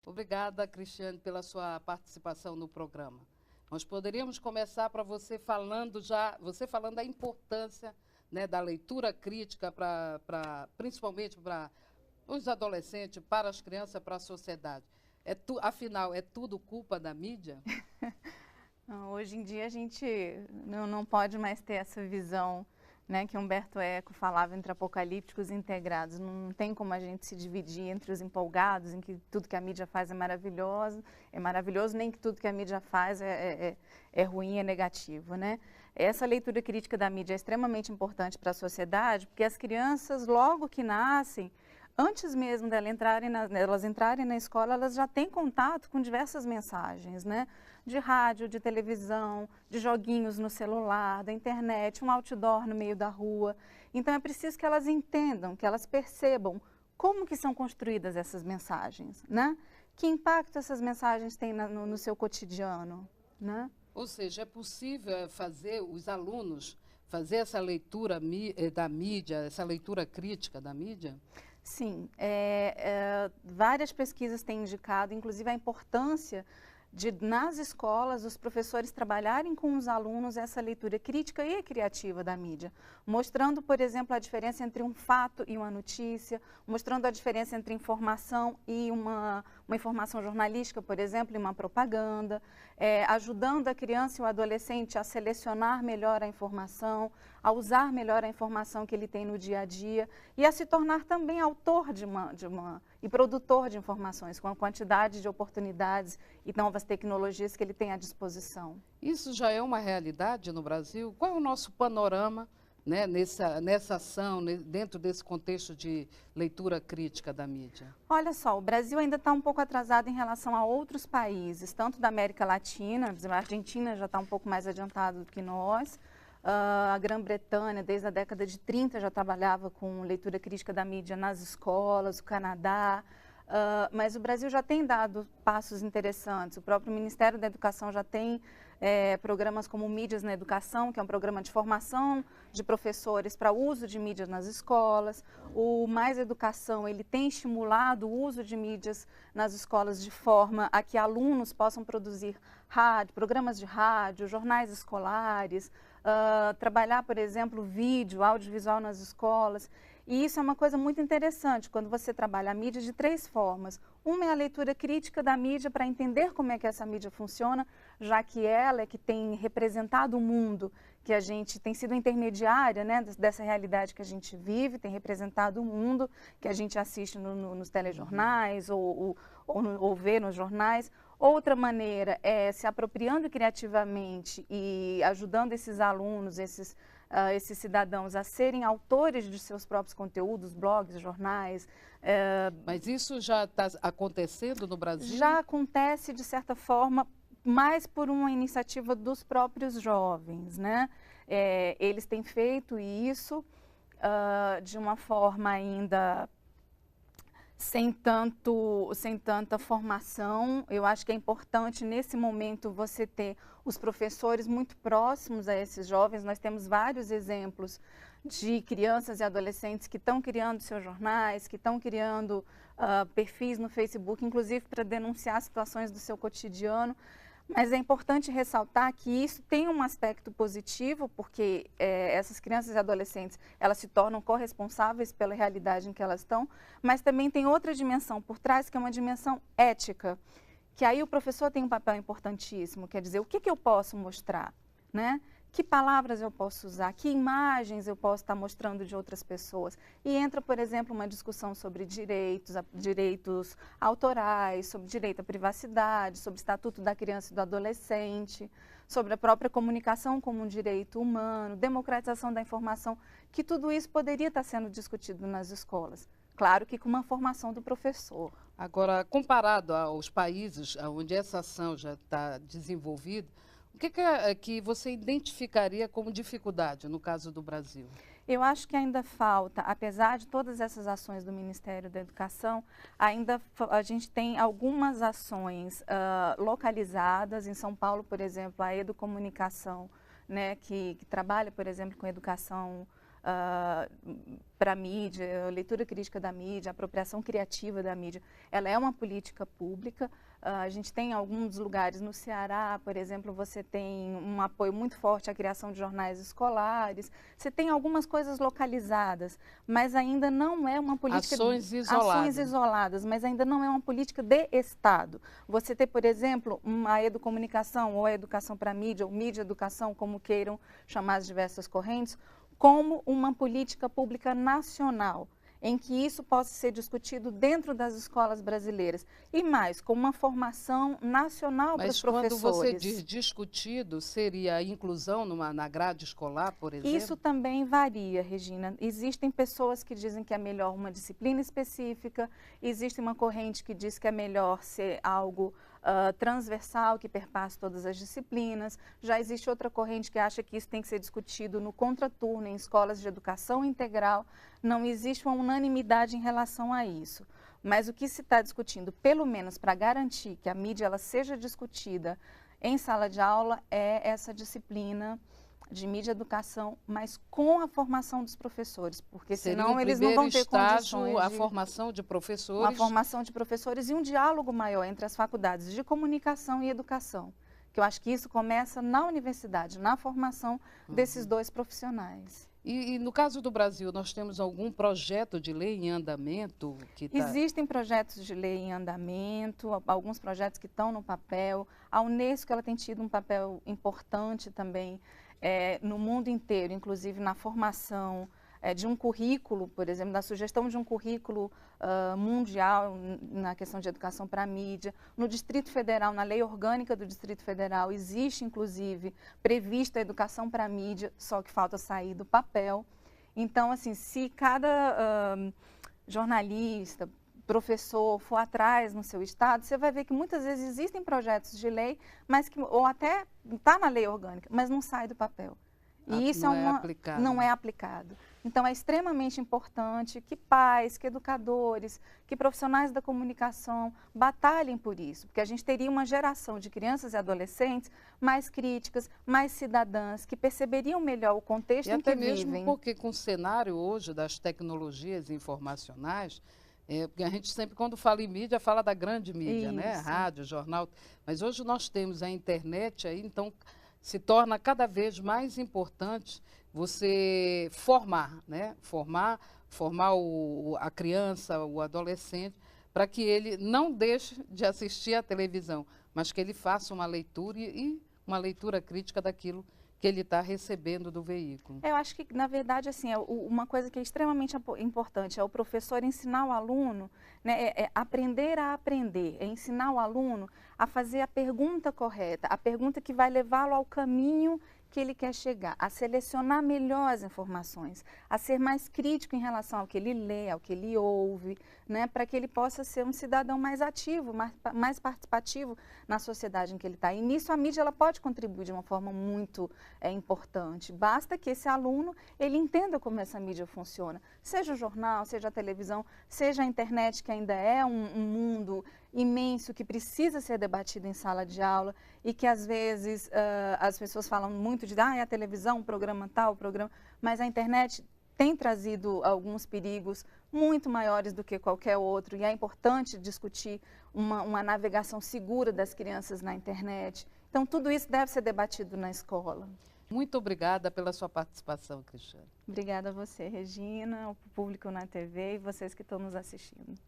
Obrigada, Cristiane, pela sua participação no programa. Nós poderíamos começar para você falando da importância, né, da leitura crítica principalmente para os adolescentes, para as crianças, para a sociedade. Afinal, é tudo culpa da mídia? Hoje em dia a gente não pode mais ter essa visão, né, que Humberto Eco falava entre apocalípticos e integrados. Não tem como a gente se dividir entre os empolgados, em que tudo que a mídia faz é maravilhoso, nem que tudo que a mídia faz é ruim, é negativo, né? Essa leitura crítica da mídia é extremamente importante para a sociedade, porque as crianças, logo que nascem, antes mesmo delas entrarem na escola, elas já têm contato com diversas mensagens, né? De rádio, de televisão, de joguinhos no celular, da internet, um outdoor no meio da rua. Então é preciso que elas entendam, que elas percebam como que são construídas essas mensagens, né? Que impacto essas mensagens têm no seu cotidiano, né? Ou seja, é possível fazer os alunos fazer essa leitura da mídia, essa leitura crítica da mídia? Sim, várias pesquisas têm indicado, inclusive, a importância de, nas escolas, os professores trabalharem com os alunos essa leitura crítica e criativa da mídia, mostrando, por exemplo, a diferença entre um fato e uma notícia, mostrando a diferença entre informação e uma informação jornalística, por exemplo, e uma propaganda, ajudando a criança e o adolescente a selecionar melhor a informação, a usar melhor a informação que ele tem no dia a dia e a se tornar também autor e produtor de informações, com a quantidade de oportunidades e novas tecnologias que ele tem à disposição. Isso já é uma realidade no Brasil? Qual é o nosso panorama, né, nessa ação, dentro desse contexto de leitura crítica da mídia? Olha só, o Brasil ainda está um pouco atrasado em relação a outros países, tanto da América Latina, a Argentina já está um pouco mais adiantado do que nós, a Grã-Bretanha, desde a década de 30, já trabalhava com leitura crítica da mídia nas escolas, o Canadá, mas o Brasil já tem dado passos interessantes. O próprio Ministério da Educação já tem programas como Mídias na Educação, que é um programa de formação de professores para uso de mídias nas escolas. O Mais Educação, ele tem estimulado o uso de mídias nas escolas de forma a que alunos possam produzir programas de rádio, jornais escolares, trabalhar, por exemplo, vídeo, audiovisual nas escolas. E isso é uma coisa muito interessante, quando você trabalha a mídia de três formas. Uma é a leitura crítica da mídia para entender como é que essa mídia funciona, já que ela é que tem representado o mundo, que a gente tem sido intermediária, né, dessa realidade que a gente vive, tem representado o mundo que a gente assiste nos telejornais ou vê nos jornais. Outra maneira é se apropriando criativamente e ajudando esses alunos, esses cidadãos a serem autores de seus próprios conteúdos, blogs, jornais. Mas isso já está acontecendo no Brasil? Já acontece, de certa forma, mais por uma iniciativa dos próprios jovens, né? Eles têm feito isso de uma forma ainda sem tanta formação. Eu acho que é importante, nesse momento, você ter os professores muito próximos a esses jovens. Nós temos vários exemplos de crianças e adolescentes que estão criando seus jornais, que estão criando perfis no Facebook, inclusive para denunciar situações do seu cotidiano. Mas é importante ressaltar que isso tem um aspecto positivo, porque essas crianças e adolescentes, elas se tornam corresponsáveis pela realidade em que elas estão, mas também tem outra dimensão por trás, que é uma dimensão ética, que aí o professor tem um papel importantíssimo, quer dizer, o que eu posso mostrar, né? Que palavras eu posso usar, que imagens eu posso estar mostrando de outras pessoas. E entra, por exemplo, uma discussão sobre direitos autorais, sobre direito à privacidade, sobre o Estatuto da Criança e do Adolescente, sobre a própria comunicação como um direito humano, democratização da informação, que tudo isso poderia estar sendo discutido nas escolas. Claro que com uma formação do professor. Agora, comparado aos países onde essa ação já está desenvolvida, o que você identificaria como dificuldade no caso do Brasil? Eu acho que ainda falta, apesar de todas essas ações do Ministério da Educação, ainda a gente tem algumas ações localizadas. Em São Paulo, por exemplo, a Educomunicação, né, que trabalha, por exemplo, com educação para a mídia, leitura crítica da mídia, apropriação criativa da mídia, ela é uma política pública. A gente tem alguns lugares no Ceará, por exemplo, você tem um apoio muito forte à criação de jornais escolares, você tem algumas coisas localizadas, mas ainda não é uma política... Ações isoladas. Ações isoladas, mas ainda não é uma política de Estado. Você tem, por exemplo, uma educomunicação, ou a educação para a mídia, ou mídia-educação, como queiram chamar as diversas correntes, como uma política pública nacional, em que isso possa ser discutido dentro das escolas brasileiras. E mais, com uma formação nacional para os professores. Mas quando você diz discutido, seria a inclusão na grade escolar, por exemplo? Isso também varia, Regina. Existem pessoas que dizem que é melhor uma disciplina específica, existe uma corrente que diz que é melhor ser algo transversal, que perpasse todas as disciplinas. Já existe outra corrente que acha que isso tem que ser discutido no contraturno, em escolas de educação integral. Não existe uma unanimidade em relação a isso. Mas o que se está discutindo, pelo menos para garantir que a mídia ela seja discutida em sala de aula, é essa disciplina de mídia educação, mas com a formação dos professores, porque senão eles não vão ter condições a formação de professores. Uma formação de professores e um diálogo maior entre as faculdades de comunicação e educação, que eu acho que isso começa na universidade, na formação desses dois profissionais. E no caso do Brasil, nós temos algum projeto de lei em andamento? Existem projetos de lei em andamento, alguns projetos que estão no papel. A Unesco ela tem tido um papel importante também no mundo inteiro, inclusive na formação de um currículo, por exemplo, da sugestão de um currículo mundial na questão de educação para a mídia. No Distrito Federal, na lei orgânica do Distrito Federal, existe, inclusive, prevista a educação para a mídia, só que falta sair do papel. Então, assim, se cada jornalista, professor for atrás no seu estado, você vai ver que muitas vezes existem projetos de lei, mas que, ou até está na lei orgânica, mas não sai do papel. E isso não é aplicado. Então, é extremamente importante que pais, que educadores, que profissionais da comunicação batalhem por isso, porque a gente teria uma geração de crianças e adolescentes mais críticas, mais cidadãs, que perceberiam melhor o contexto em que vivem. E até mesmo porque com o cenário hoje das tecnologias informacionais, porque a gente sempre, quando fala em mídia, fala da grande mídia, né? Rádio, jornal, mas hoje nós temos a internet aí, então se torna cada vez mais importante você formar, né? Formar a criança, o adolescente, para que ele não deixe de assistir à televisão, mas que ele faça uma leitura e uma leitura crítica daquilo que ele está recebendo do veículo. Eu acho que, na verdade, assim, uma coisa que é extremamente importante é o professor ensinar o aluno, né, aprender a aprender, é ensinar o aluno a fazer a pergunta correta, a pergunta que vai levá-lo ao caminho que ele quer chegar, a selecionar melhor as informações, a ser mais crítico em relação ao que ele lê, ao que ele ouve, né, para que ele possa ser um cidadão mais ativo, mais participativo na sociedade em que ele está. E nisso a mídia ela pode contribuir de uma forma muito importante. Basta que esse aluno ele entenda como essa mídia funciona, seja o jornal, seja a televisão, seja a internet, que ainda é um mundo imenso que precisa ser debatido em sala de aula e que às vezes as pessoas falam muito de é a televisão, o programa tal, o programa, mas a internet tem trazido alguns perigos muito maiores do que qualquer outro e é importante discutir uma navegação segura das crianças na internet. Então tudo isso deve ser debatido na escola. Muito obrigada pela sua participação, Cristiane. Obrigada a você, Regina, ao público na TV e vocês que estão nos assistindo.